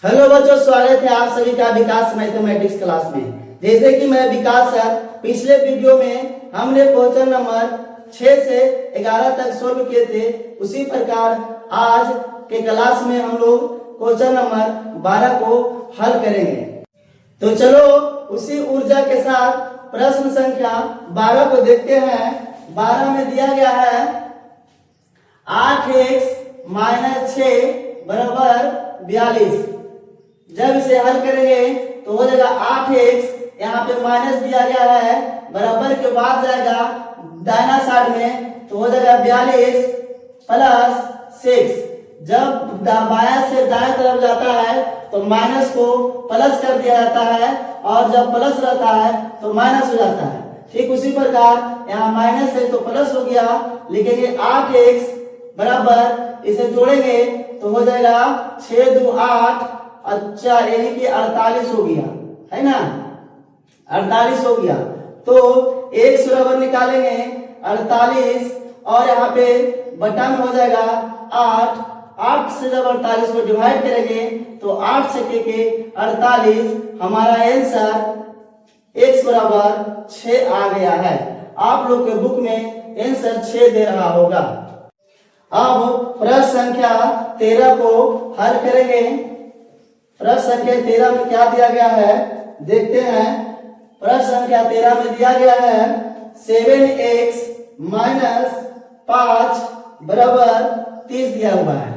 Hello बच्चों, स्वागत है आप सभी का विकास मैथमेटिक्स क्लास में। जैसे कि मैं विकास सर, पिछले वीडियो में हमने क्वेश्चन नंबर 6 से 11 तक सोल्व किए थे। उसी प्रकार आज के क्लास में हम लोग क्वेश्चन नंबर 12 को हल करेंगे। तो चलो उसी ऊर्जा के साथ प्रश्न संख्या 12 को देखते हैं। 12 में दिया गया है 8x - 6 बराबर 42। जब इसे हल करेंगे तो हो जाएगा 8x, यहाँ पे माइनस दिया गया है, बराबर के बाद जाएगा दाहिना साइड में, तो हो जाएगा 42 प्लस 6। जब बायां से दाएं तरफ जाता है तो माइनस को प्लस कर दिया जाता है, और जब प्लस रहता है तो माइनस हो जाता है। ठीक उसी प्रकार यहाँ माइनस है तो प्लस हो गया, लिखेंगे 8x बराबर, इसे जोड़ेंगे तो हो जाएगा 6 2 8, अच्छा यानी कि 48 हो गया, है ना, 48 हो गया। तो x बराबर निकालेंगे 48, और यहाँ पे बटा में हो जाएगा 8 से जब 48 को डिवाइड करेंगे तो 8 छके के 48, हमारा आंसर x बराबर 6 आ गया है। आप लोग के बुक में आंसर 6 दे रहा होगा। अब प्रश्न संख्या 13 को हल करेंगे। प्रश्न संख्या 13 में क्या दिया गया है देखते हैं। प्रश्न संख्या 13 में दिया गया है 7x - 5 बराबर 30 दिया हुआ है।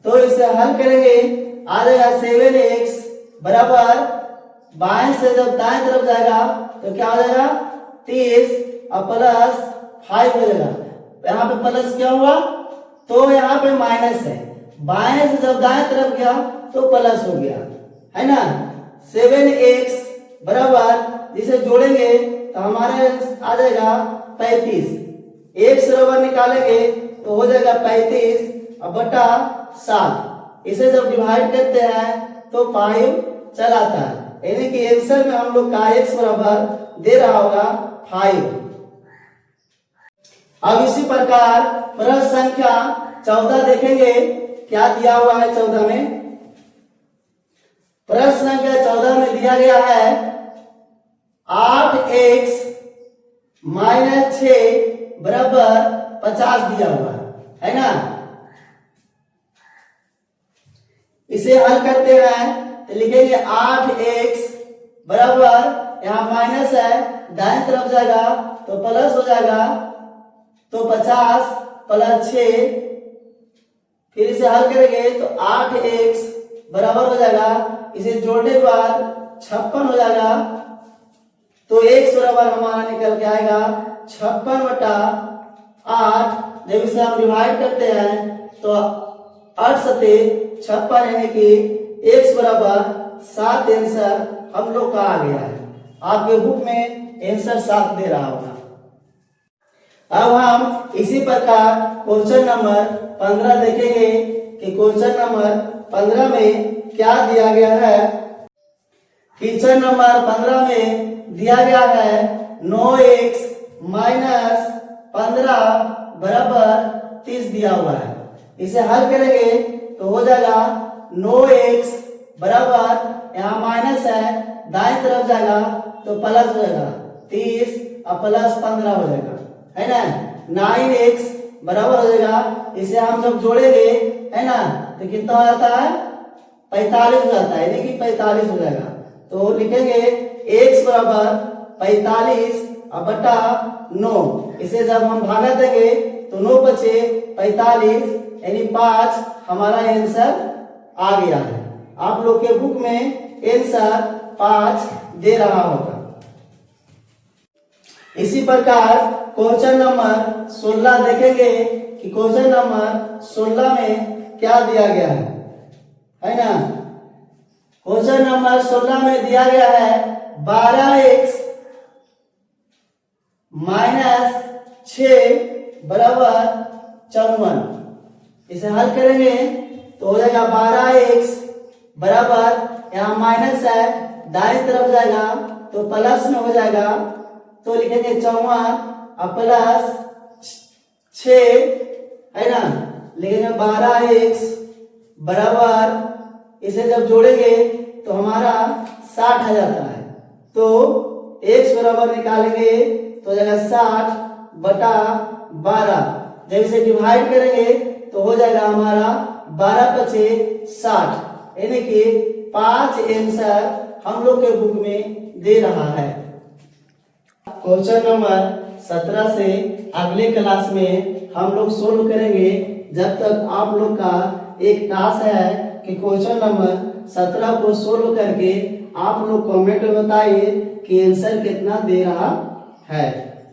तो इसे हल करेंगे, आ जाएगा 7x बराबर, बाएं से जब दाएं तरफ जाएगा तो क्या हो जाएगा 30 और प्लस 5 हो जाएगा। यहाँ पे प्लस क्या हुआ, तो यहाँ पे माइनस है, बाएं से जब दाएं तरफ गया तो प्लस हो गया, है ना। 7x बराबर, जिसे जोड़ेंगे तो हमारे आ जाएगा 35। x बराबर निकालेंगे तो हो जाएगा 35 और बटा 7। इसे जब डिवाइड करते हैं तो 5 चल आता है, यानी कि आंसर में हम लोग का x बराबर दे रहा होगा 5। अब इसी प्रकार प्रश्न संख्या 14 देखेंगे, क्या दिया हुआ है 14 में। प्रश्न संख्या 14 में दिया गया है 8x - 6 बराबर 50 दिया हुआ है ना। इसे हल करते हैं तो लिखेंगे 8x बराबर, यहाँ माइनस है, दाएं तरफ जाएगा तो प्लस हो जाएगा, तो 50 प्लस 6, फिर इसे हल करेंगे तो 8x बराबर हो जाएगा, इसे जोड़ने के बाद 56 हो जाएगा। तो x बराबर हमारा निकल के आएगा 56 बटा 8। जब इसे हम डिवाइड करते हैं तो 8 सते 56, यानी कि x बराबर 7 आंसर हम लोग का आ गया है। आपके बुक में आंसर 7 दे रहा होगा। अब हम इसी प्रकार क्वेश्चन नंबर 15 देखेंगे कि क्वेश्चन नंबर 15 में क्या दिया गया है। क्वेश्चन नंबर 15 में दिया गया है 9x - 15 बराबर 30 दिया हुआ है। इसे हल करेंगे तो हो जाएगा 9x बराबर, यहाँ माइनस है, दाएं तरफ जाएगा तो प्लस हो जाएगा 30 और प्लस 15 हो जाएगा, है ना। 9x बराबर हो जाएगा, इसे हम जब जोड़ेंगे, है ना, तो कितना हो जाता है 45 हो जाता है, यानी कि 45 हो जाएगा। तो लिखेंगे x बराबर 45 और बटा 9। इसे जब हम भागा देंगे तो 9 बचे 45, यानी 5 हमारा आंसर आ गया है। आप लोग के बुक में आंसर 5 दे रहा होगा। इसी प्रकार क्वेश्चन नंबर 16 देखेंगे कि क्वेश्चन नंबर 16 में क्या दिया गया है ना। क्वेश्चन नंबर 16 में दिया गया है 12x - 6 बराबर 54। इसे हल करेंगे तो हो जाएगा 12x बराबर, यहाँ माइनस है, दाएं तरफ जाएगा तो प्लस में हो जाएगा, तो लिखेंगे 54 और प्लस 6, है ना, लिखेंगे 12x बराबर इसे जब जोड़ेंगे तो हमारा 60 आ जाता है। तो x बराबर निकालेंगे तो हो जाएगा 60 बटा 12। जब इसे डिवाइड करेंगे तो हो जाएगा हमारा 12 पचे 60, यानी कि 5 आंसर हम लोग के बुक में दे रहा है। क्वेश्चन नंबर 17 से अगले क्लास में हम लोग सोल्व करेंगे। जब तक आप लोग का एक टास्क है कि क्वेश्चन नंबर 17 को सोल्व करके आप लोग कमेंट में बताइए कि आंसर कितना दे रहा है।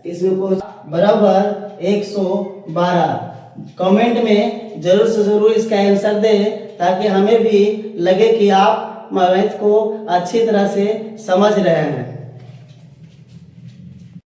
इसमें कुछ बराबर 112 कमेंट में जरूर से जरूर इसका आंसर दें, ताकि हमें भी लगे कि आप मैथ को अच्छी तरह से समझ रहे हैं।